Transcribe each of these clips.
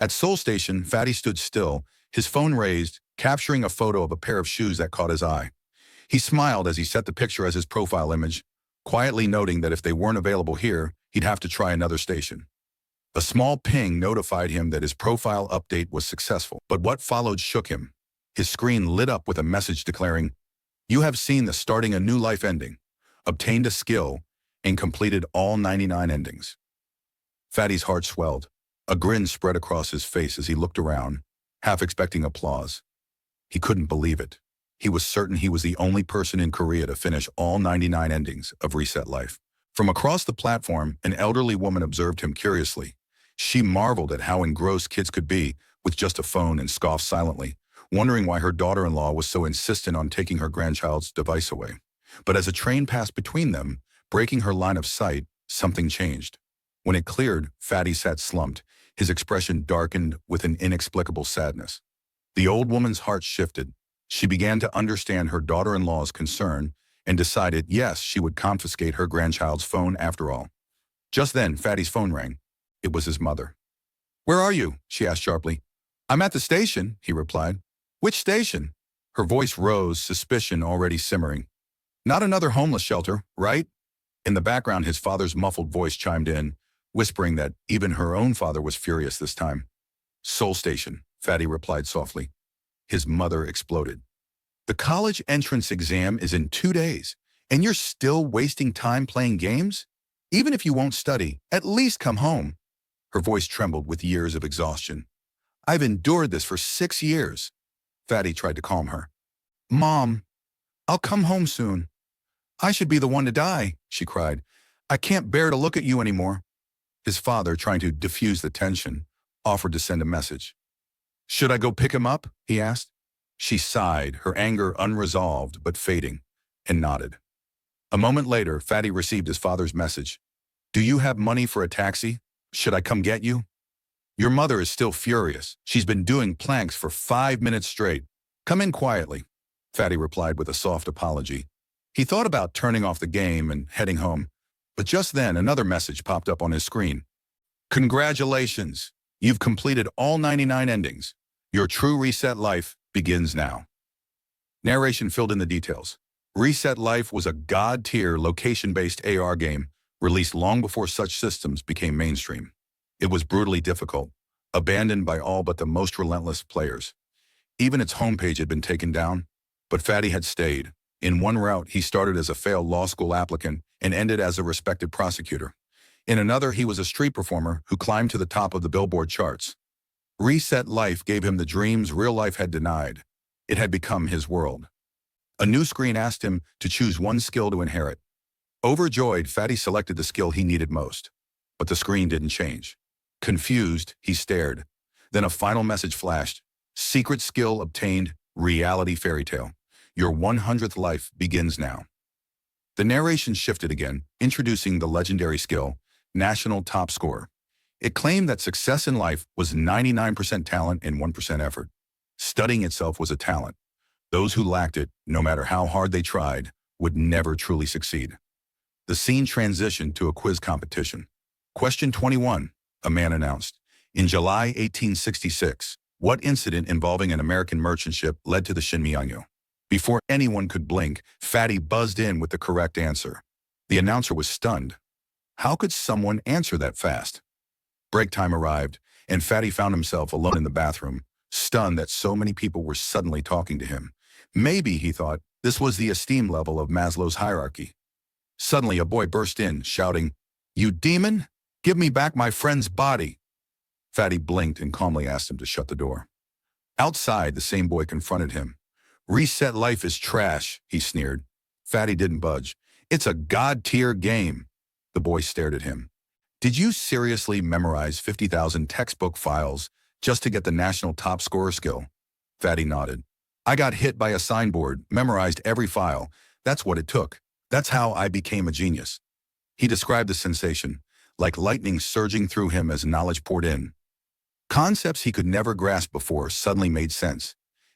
At Seoul Station, Fatty stood still, his phone raised, capturing a photo of a pair of shoes that caught his eye. He smiled as he set the picture as his profile image, quietly noting that if they weren't available here, he'd have to try another station. A small ping notified him that his profile update was successful, but what followed shook him. His screen lit up with a message declaring, "You have seen the starting a new life ending, obtained a skill, and completed all 99 endings." Fatty's heart swelled. A grin spread across his face as he looked around, half expecting applause. He couldn't believe it. He was certain he was the only person in Korea to finish all 99 endings of Reset Life. From across the platform, an elderly woman observed him curiously. She marveled at how engrossed kids could be with just a phone and scoffed silently, wondering why her daughter-in-law was so insistent on taking her grandchild's device away. But as a train passed between them, breaking her line of sight, something changed. When it cleared, Fatty sat slumped, his expression darkened with an inexplicable sadness. The old woman's heart shifted. She began to understand her daughter-in-law's concern and decided, yes, she would confiscate her grandchild's phone after all. Just then, Fatty's phone rang. It was his mother. "Where are you?" she asked sharply. "I'm at the station," he replied. "Which station?" Her voice rose, suspicion already simmering. "Not another homeless shelter, right?" In the background, his father's muffled voice chimed in, whispering that even her own father was furious this time. "Seoul Station," Fatty replied softly. His mother exploded. "The college entrance exam is in 2 days, and you're still wasting time playing games? Even if you won't study, at least come home." Her voice trembled with years of exhaustion. "I've endured this for 6 years." Fatty tried to calm her. "Mom, I'll come home soon." "I should be the one to die," she cried. "I can't bear to look at you anymore." His father, trying to diffuse the tension, offered to send a message. "Should I go pick him up?" he asked. She sighed, her anger unresolved but fading, and nodded. A moment later, Fatty received his father's message. "Do you have money for a taxi? Should I come get you?" "Your mother is still furious. She's been doing planks for 5 minutes straight. Come in quietly," Fatty replied with a soft apology. He thought about turning off the game and heading home, but just then another message popped up on his screen. "Congratulations! You've completed all 99 endings. Your true Reset Life begins now." Narration filled in the details. Reset Life was a god-tier location-based AR game released long before such systems became mainstream. It was brutally difficult, abandoned by all but the most relentless players. Even its homepage had been taken down, but Fatty had stayed. In one route, he started as a failed law school applicant and ended as a respected prosecutor. In another, he was a street performer who climbed to the top of the Billboard charts. Reset Life gave him the dreams real life had denied. It had become his world. A new screen asked him to choose one skill to inherit. Overjoyed, Fatty selected the skill he needed most. But the screen didn't change. Confused, he stared. Then a final message flashed. "Secret skill obtained, reality fairy tale. Your 100th life begins now." The narration shifted again, introducing the legendary skill, National Top Scorer. It claimed that success in life was 99% talent and 1% effort. Studying itself was a talent. Those who lacked it, no matter how hard they tried, would never truly succeed. The scene transitioned to a quiz competition. Question 21, a man announced. In July 1866, what incident involving an American merchant ship led to the Shinmyeongyo? Before anyone could blink, Fatty buzzed in with the correct answer. The announcer was stunned. How could someone answer that fast? Break time arrived, and Fatty found himself alone in the bathroom, stunned that so many people were suddenly talking to him. Maybe, he thought, this was the esteem level of Maslow's hierarchy. Suddenly, a boy burst in, shouting, "You demon! Give me back my friend's body!" Fatty blinked and calmly asked him to shut the door. Outside, the same boy confronted him. "Reset Life is trash," he sneered. Fatty didn't budge. "It's a god-tier game." The boy stared at him. "Did you seriously memorize 50,000 textbook files just to get the national top scorer skill?" Fatty nodded. "I got hit by a signboard, memorized every file. That's what it took. That's how I became a genius." He described the sensation, like lightning surging through him as knowledge poured in. Concepts he could never grasp before suddenly made sense.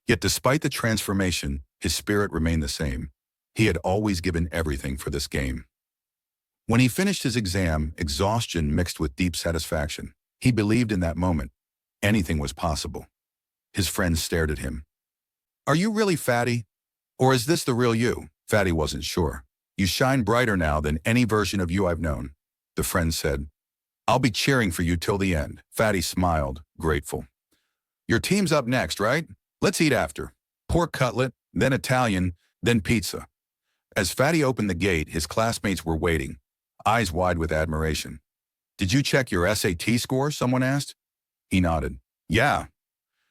Yet despite the transformation, his spirit remained the same. He had always given everything for this game. When he finished his exam, exhaustion mixed with deep satisfaction. He believed in that moment. anything was possible. His friends stared at him. Are you really Fatty? Or is this the real you? Fatty wasn't sure. You shine brighter now than any version of you I've known, the friend said. I'll be cheering for you till the end. Fatty smiled, grateful. Your team's up next, right? Let's eat after. Pork cutlet, then Italian, then pizza. As Fatty opened the gate, his classmates were waiting, eyes wide with admiration. Did you check your SAT score? Someone asked. He nodded. Yeah.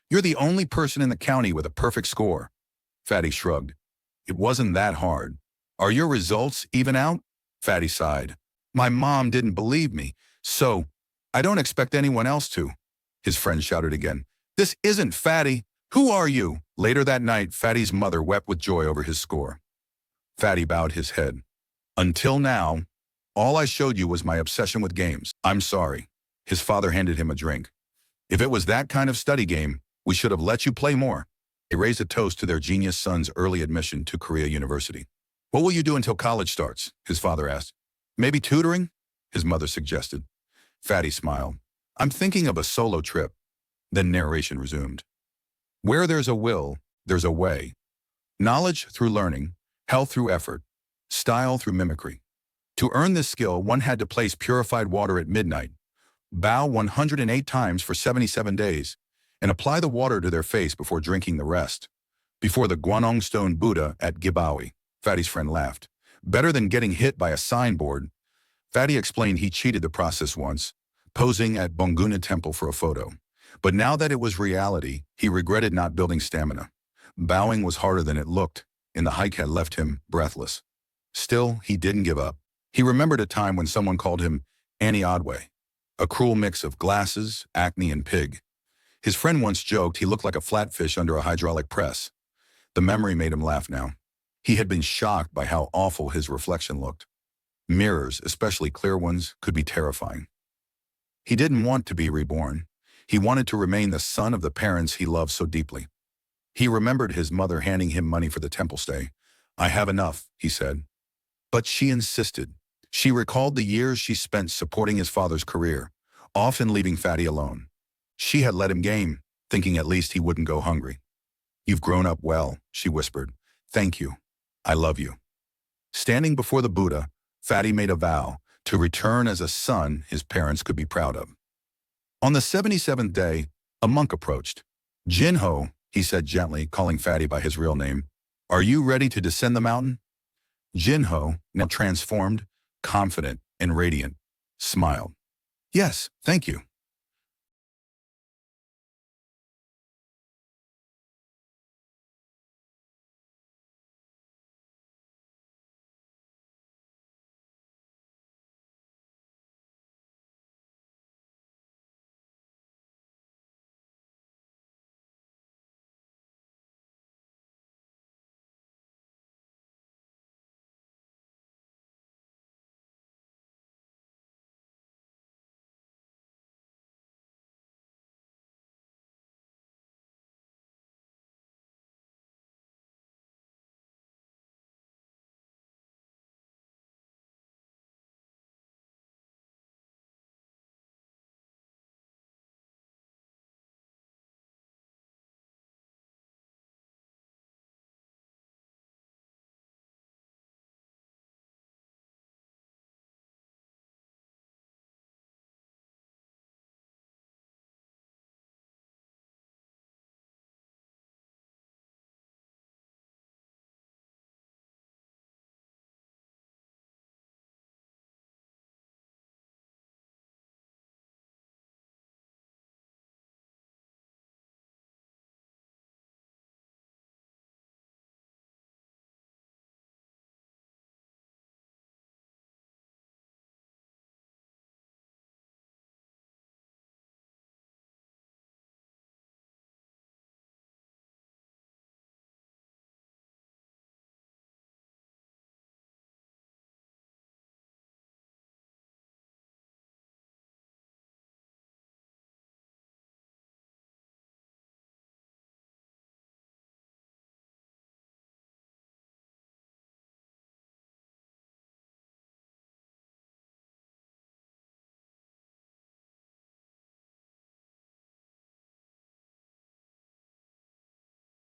You're the only person in the county with a perfect score. Fatty shrugged. It wasn't that hard. Are your results even out? Fatty sighed. My mom didn't believe me, so I don't expect anyone else to. His friend shouted again. This isn't Fatty. Who are you? Later that night, Fatty's mother wept with joy over his score. Fatty bowed his head. Until now, all I showed you was my obsession with games. I'm sorry. His father handed him a drink. If it was that kind of study game, we should have let you play more. They raised a toast to their genius son's early admission to Korea University. What will you do until college starts? His father asked. Maybe tutoring? His mother suggested. Fatty smiled. I'm thinking of a solo trip. Then narration resumed. Where there's a will, there's a way. Knowledge through learning, health through effort, style through mimicry. To earn this skill, one had to place purified water at midnight, bow 108 times for 77 days, and apply the water to their face before drinking the rest. Before the Gwanong Stone Buddha at Gibawi, Fatty's friend laughed. Better than getting hit by a signboard. Fatty explained he cheated the process once, posing at Bonguna Temple for a photo. But now that it was reality, he regretted not building stamina. Bowing was harder than it looked, and the hike had left him breathless. Still, he didn't give up. He remembered a time when someone called him Annie Odway, a cruel mix of glasses, acne, and pig. His friend once joked he looked like a flatfish under a hydraulic press. The memory made him laugh now. He had been shocked by how awful his reflection looked. Mirrors, especially clear ones, could be terrifying. He didn't want to be reborn. He wanted to remain the son of the parents he loved so deeply. He remembered his mother handing him money for the temple stay. I have enough, he said. But she insisted. She recalled the years she spent supporting his father's career, often leaving Fatty alone. She had let him game, thinking at least he wouldn't go hungry. You've grown up well, she whispered. Thank you. I love you. Standing before the Buddha, Fatty made a vow to return as a son his parents could be proud of. On the 77th day, a monk approached. Jinho, he said gently, calling Fatty by his real name, are you ready to descend the mountain? Jinho, now transformed, confident, and radiant, smiled. Yes, thank you.